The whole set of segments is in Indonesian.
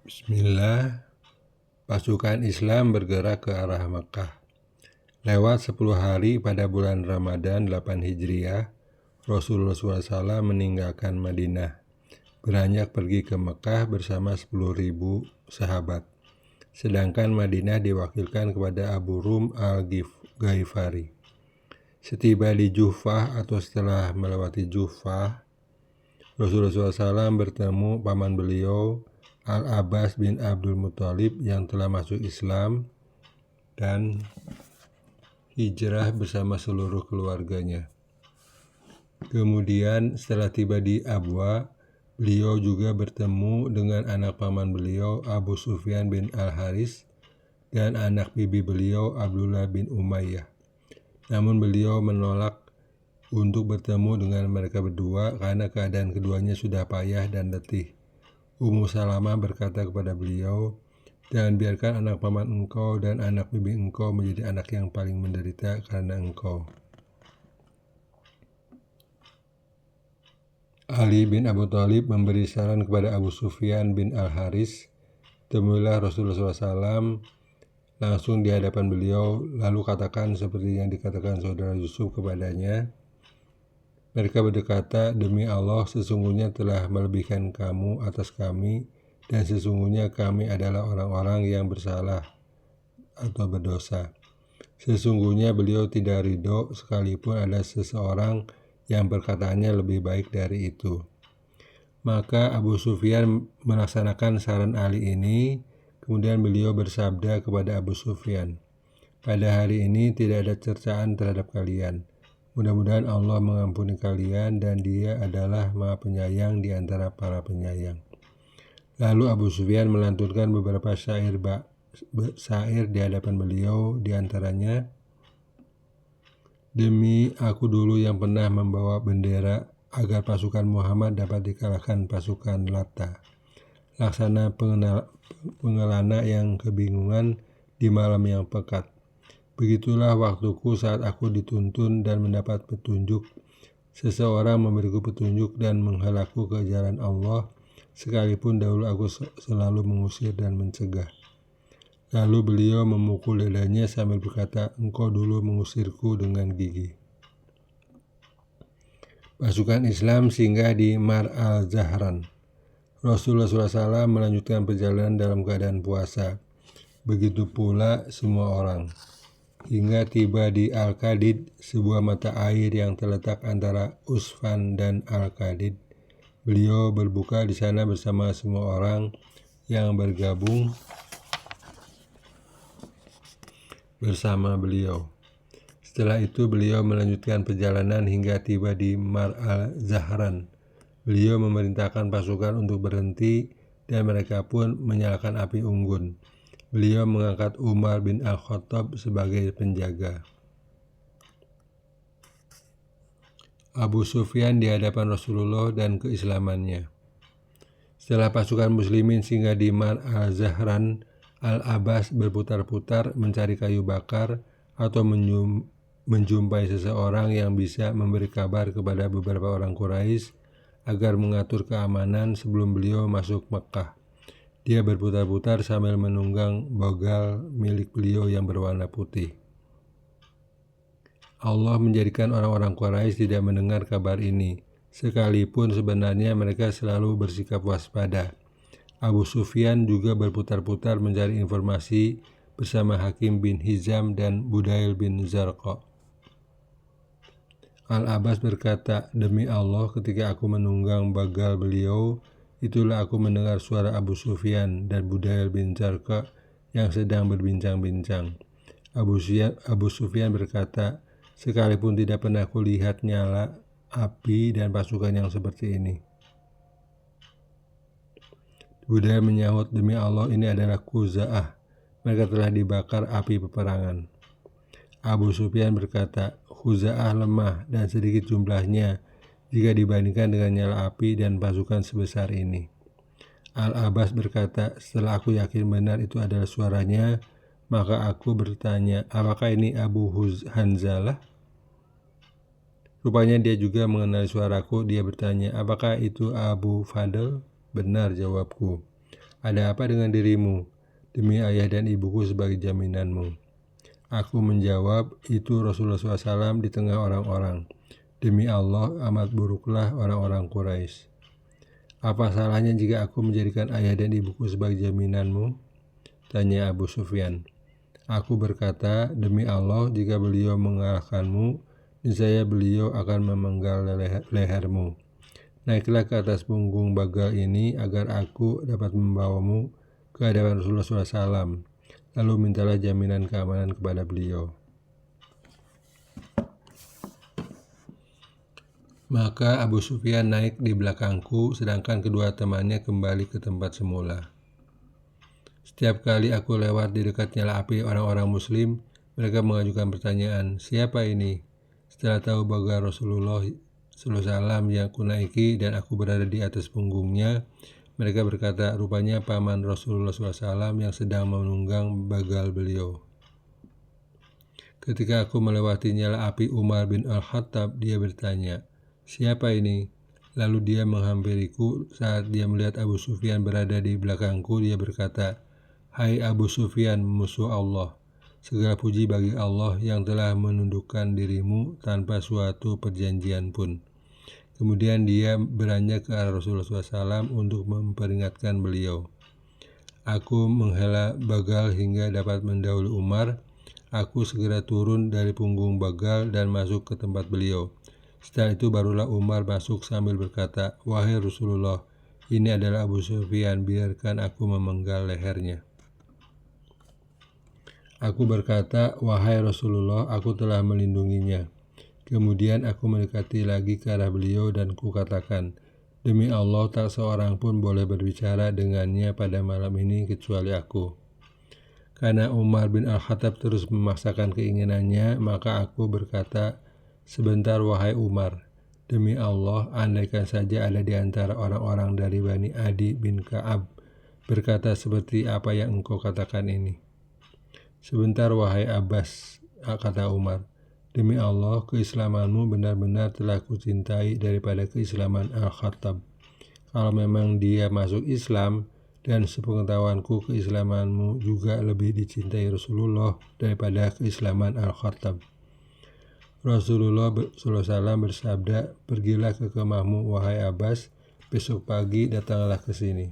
Bismillah, pasukan Islam bergerak ke arah Makkah. Lewat 10 hari pada bulan Ramadan 8 Hijriah, Rasulullah SAW meninggalkan Madinah, beranjak pergi ke Mekah bersama 10.000 sahabat. Sedangkan Madinah diwakilkan kepada Abu Rum al-Ghaifari. Setiba di Juhfah atau setelah melewati Juhfah, Rasulullah SAW bertemu paman beliau Al-Abbas bin Abdul Muthalib yang telah masuk Islam dan hijrah bersama seluruh keluarganya. Kemudian setelah tiba di Abwa, beliau juga bertemu dengan anak paman beliau Abu Sufyan bin Al-Haris dan anak bibi beliau Abdullah bin Umayyah. Namun beliau menolak untuk bertemu dengan mereka berdua karena keadaan keduanya sudah payah dan letih. Ummu Salamah berkata kepada beliau, "Jangan biarkan anak paman engkau dan anak bibi engkau menjadi anak yang paling menderita karena engkau." Ali bin Abu Thalib memberi saran kepada Abu Sufyan bin Al-Haris. Temuilah Rasulullah SAW langsung di hadapan beliau, lalu katakan seperti yang dikatakan saudara Yusuf kepadanya. Mereka berkata, "Demi Allah, sesungguhnya telah melebihkan kamu atas kami, dan sesungguhnya kami adalah orang-orang yang bersalah atau berdosa." Sesungguhnya beliau tidak ridho sekalipun ada seseorang yang perkataannya lebih baik dari itu. Maka Abu Sufyan melaksanakan saran Ali ini, kemudian beliau bersabda kepada Abu Sufyan, "Pada hari ini tidak ada cercaan terhadap kalian. Mudah-mudahan Allah mengampuni kalian dan Dia adalah Maha Penyayang di antara para penyayang." Lalu Abu Sufyan melantunkan beberapa syair di hadapan beliau, di antaranya, "Demi aku dulu yang pernah membawa bendera agar pasukan Muhammad dapat dikalahkan pasukan Lata. Laksana pengelana yang kebingungan di malam yang pekat. Begitulah waktuku saat aku dituntun dan mendapat petunjuk. Seseorang memberiku petunjuk dan menghalaku ke jalan Allah, sekalipun dahulu aku selalu mengusir dan mencegah." Lalu beliau memukul dadanya sambil berkata, "Engkau dulu mengusirku dengan gigi." Pasukan Islam singgah di Mar al-Zahran. Rasulullah SAW melanjutkan perjalanan dalam keadaan puasa. Begitu pula semua orang. Hingga tiba di Al-Qadid, sebuah mata air yang terletak antara Usfan dan Al-Qadid. Beliau berbuka di sana bersama semua orang yang bergabung bersama beliau. Setelah itu beliau melanjutkan perjalanan hingga tiba di Mar al-Zahran. Beliau memerintahkan pasukan untuk berhenti dan mereka pun menyalakan api unggun. Beliau mengangkat Umar bin Al-Khattab sebagai penjaga. Abu Sufyan di hadapan Rasulullah dan keislamannya. Setelah pasukan muslimin singgah di Mar al-Zahran, Al-Abbas berputar-putar mencari kayu bakar atau menjumpai seseorang yang bisa memberi kabar kepada beberapa orang Quraisy agar mengatur keamanan sebelum beliau masuk Mekah. Dia berputar-putar sambil menunggang bogal milik beliau yang berwarna putih. Allah menjadikan orang-orang Quraisy tidak mendengar kabar ini, sekalipun sebenarnya mereka selalu bersikap waspada. Abu Sufyan juga berputar-putar mencari informasi bersama Hakim bin Hizam dan Budail bin Zarqa. Al-Abbas berkata, "Demi Allah, ketika aku menunggang bagal beliau, itulah aku mendengar suara Abu Sufyan dan Budail bin Zarqa yang sedang berbincang-bincang." Abu Sufyan berkata, "Sekalipun tidak pernah kulihat nyala api dan pasukan yang seperti ini." Budail menyahut, "Demi Allah, ini adalah Khuza'ah. Mereka telah dibakar api peperangan." Abu Sufyan berkata, "Khuza'ah lemah dan sedikit jumlahnya jika dibandingkan dengan nyala api dan pasukan sebesar ini." Al-Abbas berkata, "Setelah aku yakin benar itu adalah suaranya, maka aku bertanya, apakah ini Abu Hanzalah? Rupanya dia juga mengenali suaraku. Dia bertanya, apakah itu Abu Fadl? Benar, jawabku. "Ada apa dengan dirimu? Demi ayah dan ibuku sebagai jaminanmu." Aku menjawab, "Itu Rasulullah SAW di tengah orang-orang. Demi Allah, amat buruklah orang-orang Quraisy." "Apa salahnya jika aku menjadikan ayah dan ibuku sebagai jaminanmu?" tanya Abu Sufyan. Aku berkata, "Demi Allah, jika beliau mengalahkanmu, niscaya beliau akan memenggal lehermu. Naiklah ke atas punggung bagal ini agar aku dapat membawamu ke hadapan Rasulullah SAW. Lalu mintalah jaminan keamanan kepada beliau." Maka Abu Sufyan naik di belakangku, sedangkan kedua temannya kembali ke tempat semula. Setiap kali aku lewat di dekat nyala api orang-orang muslim, mereka mengajukan pertanyaan, "Siapa ini?" Setelah tahu bahwa Rasulullah SAW yang kunaiki dan aku berada di atas punggungnya, mereka berkata, "Rupanya paman Rasulullah SAW yang sedang menunggang bagal beliau." Ketika aku melewati nyala api Umar bin Al-Khattab, dia bertanya, "Siapa ini?" Lalu dia menghampiriku. Saat dia melihat Abu Sufyan berada di belakangku, dia berkata, "Hai Abu Sufyan, musuh Allah, segala puji bagi Allah yang telah menundukkan dirimu tanpa suatu perjanjian pun." Kemudian dia beranjak ke arah Rasulullah SAW untuk memperingatkan beliau. Aku menghela bagal hingga dapat mendahului Umar. Aku segera turun dari punggung bagal dan masuk ke tempat beliau. Setelah itu barulah Umar masuk sambil berkata, "Wahai Rasulullah, ini adalah Abu Sufyan, biarkan aku memenggal lehernya." Aku berkata, "Wahai Rasulullah, aku telah melindunginya." Kemudian aku mendekati lagi ke arah beliau dan kukatakan, "Demi Allah, tak seorang pun boleh berbicara dengannya pada malam ini kecuali aku." Karena Umar bin Al-Khattab terus memaksakan keinginannya, maka aku berkata, "Sebentar wahai Umar, demi Allah, andaikan saja ada di antara orang-orang dari Bani Adi bin Ka'ab berkata seperti apa yang engkau katakan ini." "Sebentar wahai Abbas," kata Umar, "demi Allah, keislamanmu benar-benar telah kucintai daripada keislaman Al-Khattab. Kalau memang dia masuk Islam, dan sepengetahuanku keislamanmu juga lebih dicintai Rasulullah daripada keislaman Al-Khattab." Rasulullah SAW bersabda, "Pergilah ke kemahmu wahai Abbas, besok pagi datanglah ke sini."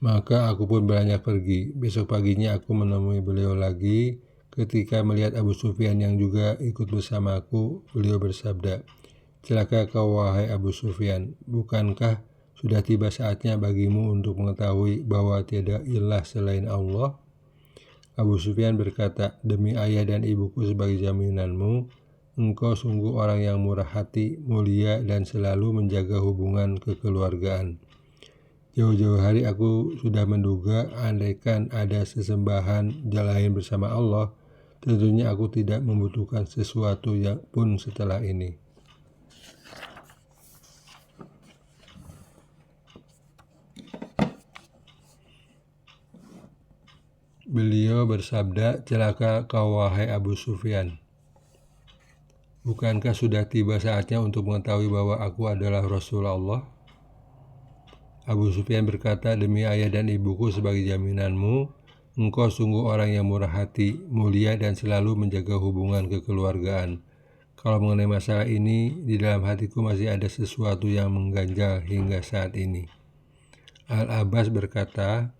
Maka aku pun beranjak pergi. Besok paginya aku menemui beliau lagi. Ketika melihat Abu Sufyan yang juga ikut bersamaku, beliau bersabda, "Celaka kau wahai Abu Sufyan, bukankah sudah tiba saatnya bagimu untuk mengetahui bahwa tiada ilah selain Allah?" Abu Sufyan berkata, "Demi ayah dan ibuku sebagai jaminanmu, engkau sungguh orang yang murah hati, mulia, dan selalu menjaga hubungan kekeluargaan. Jauh-jauh hari aku sudah menduga andaikan ada sesembahan lain bersama Allah, tentunya aku tidak membutuhkan sesuatu yang pun setelah ini." Beliau bersabda, "Celaka kau wahai Abu Sufyan, bukankah sudah tiba saatnya untuk mengetahui bahwa aku adalah Rasul Allah?" Abu Sufyan berkata, "Demi ayah dan ibuku sebagai jaminanmu, engkau sungguh orang yang murah hati, mulia, dan selalu menjaga hubungan kekeluargaan. Kalau mengenai masalah ini, di dalam hatiku masih ada sesuatu yang mengganjal hingga saat ini." Al-Abbas berkata,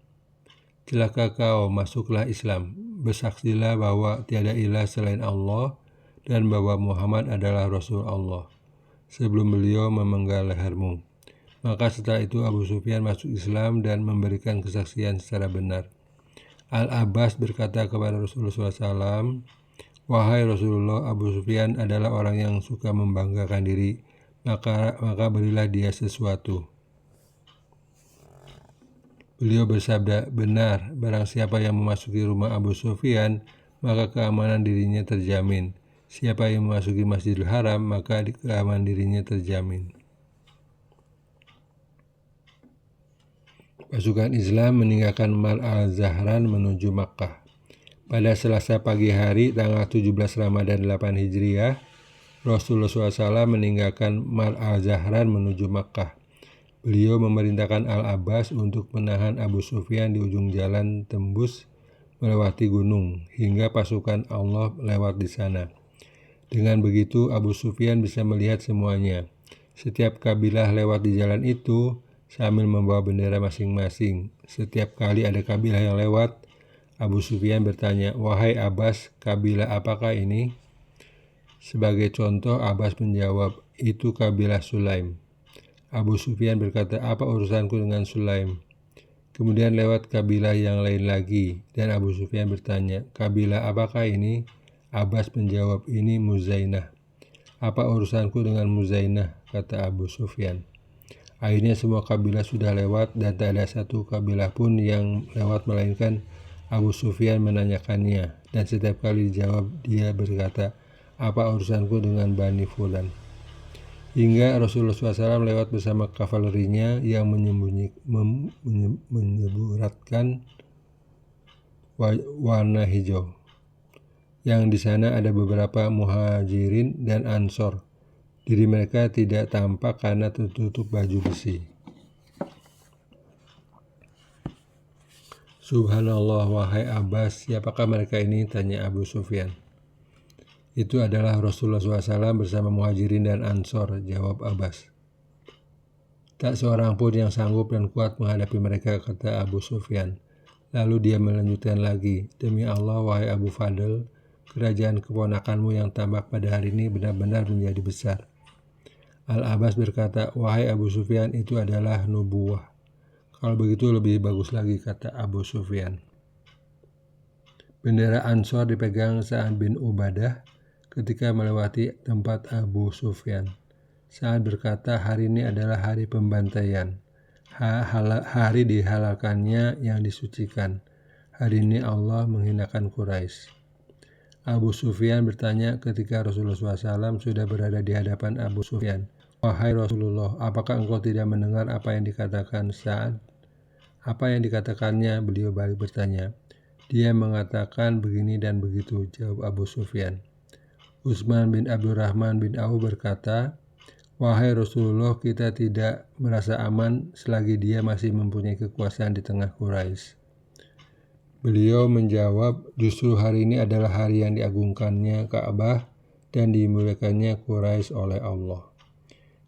"Celaka kau, masuklah Islam. Bersaksilah bahwa tiada ilah selain Allah dan bahwa Muhammad adalah Rasul Allah, sebelum beliau memenggal lehermu." Maka setelah itu Abu Sufyan masuk Islam dan memberikan kesaksian secara benar. Al-Abbas berkata kepada Rasulullah SAW, "Wahai Rasulullah, Abu Sufyan adalah orang yang suka membanggakan diri, maka berilah dia sesuatu." Beliau bersabda, "Benar, barang siapa yang memasuki rumah Abu Sufyan, maka keamanan dirinya terjamin. Siapa yang memasuki Masjidil Haram, maka keamanan dirinya terjamin." Pasukan Islam meninggalkan Mar al-Zahran menuju Makkah. Pada Selasa pagi hari tanggal 17 Ramadan 8 Hijriah, Rasulullah SAW meninggalkan Mar al-Zahran menuju Makkah. Beliau memerintahkan Al-Abbas untuk menahan Abu Sufyan di ujung jalan tembus melewati gunung hingga pasukan Allah lewat di sana. Dengan begitu Abu Sufyan bisa melihat semuanya. Setiap kabilah lewat di jalan itu sambil membawa bendera masing-masing. Setiap kali ada kabilah yang lewat, Abu Sufyan bertanya, "Wahai Abbas, kabilah apakah ini?" Sebagai contoh, Abbas menjawab, "Itu kabilah Sulaim." Abu Sufyan berkata, "Apa urusanku dengan Sulaim?" Kemudian lewat kabilah yang lain lagi, dan Abu Sufyan bertanya, "Kabilah apakah ini?" Abbas menjawab, "Ini Muzainah." "Apa urusanku dengan Muzainah?" kata Abu Sufyan. Akhirnya semua kabilah sudah lewat dan tak ada satu kabilah pun yang lewat melainkan Abu Sufyan menanyakannya, dan setiap kali dijawab dia berkata, "Apa urusanku dengan Bani Fulan?" Hingga Rasulullah SAW lewat bersama kavalerinya yang menyeburatkan warna hijau. Yang di sana ada beberapa muhajirin dan ansor. Diri mereka tidak tampak karena tertutup baju besi. "Subhanallah, wahai Abbas, siapakah mereka ini?" tanya Abu Sufyan. "Itu adalah Rasulullah SAW bersama muhajirin dan ansor," jawab Abbas. "Tak seorang pun yang sanggup dan kuat menghadapi mereka," kata Abu Sufyan. Lalu dia melanjutkan lagi, "Demi Allah, wahai Abu Fadl, kerajaan keponakanmu yang tampak pada hari ini benar-benar menjadi besar." Al-Abbas berkata, "Wahai Abu Sufyan, itu adalah nubuwah." "Kalau begitu lebih bagus lagi," kata Abu Sufyan. Bendera Ansor dipegang Sa'ad bin Ubadah ketika melewati tempat Abu Sufyan. Sa'ad berkata, "Hari ini adalah hari pembantaian. Hari dihalalkannya yang disucikan. Hari ini Allah menghinakan Quraisy." Abu Sufyan bertanya ketika Rasulullah SAW sudah berada di hadapan Abu Sufyan, "Wahai Rasulullah, apakah engkau tidak mendengar apa yang dikatakan Sa'ad?" "Apa yang dikatakannya?" beliau balik bertanya. "Dia mengatakan begini dan begitu," jawab Abu Sufyan. Utsman bin Abdurrahman bin Auf berkata, "Wahai Rasulullah, kita tidak merasa aman selagi dia masih mempunyai kekuasaan di tengah Quraisy." Beliau menjawab, "Justru hari ini adalah hari yang diagungkannya Ka'bah dan dimuliakannya Quraisy oleh Allah."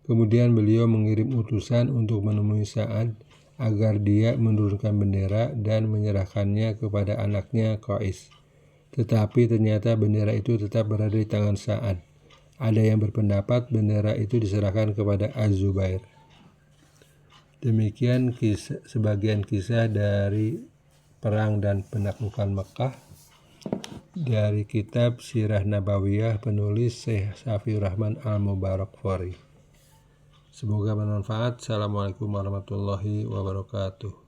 Kemudian beliau mengirim utusan untuk menemui Sa'ad agar dia menurunkan bendera dan menyerahkannya kepada anaknya Qais. Tetapi ternyata bendera itu tetap berada di tangan Sa'ad. Ada yang berpendapat bendera itu diserahkan kepada Az-Zubair. Demikian sebagian kisah dari perang dan penaklukan Mekah dari kitab Sirah Nabawiyah penulis Syekh Safiur Rahman Al-Mubarakfuri. Semoga bermanfaat. Assalamualaikum warahmatullahi wabarakatuh.